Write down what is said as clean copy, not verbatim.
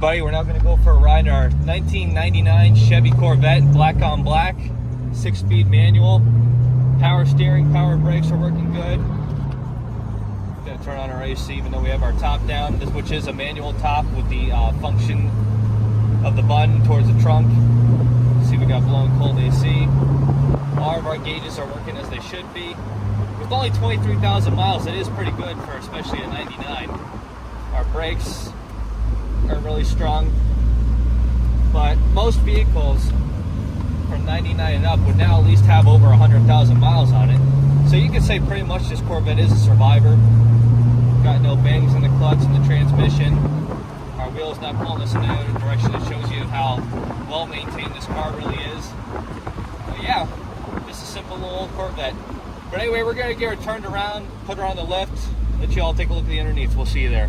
everybody, we're now going to go for a ride in our 1999 Chevy Corvette, black on black, 6-speed manual, power steering, power brakes are working good. Going to turn on our AC even though we have our top down, which is a manual top with the function of the button towards the trunk. See, we got blowing cold AC. All of our gauges are working as they should be. With only 23,000 miles, it is pretty good for especially a 99. Our brakes are really strong, but most vehicles from 99 and up would now at least have over 100,000 miles on it. So you could say pretty much this Corvette is a survivor. Got no bangs in the clutch and the transmission. Our wheel's not pulling us in any other direction. It shows you how well maintained this car really is. But yeah, just a simple little old Corvette. But anyway, we're gonna get her turned around, put her on the lift, let you all take a look at the underneath. We'll see you there.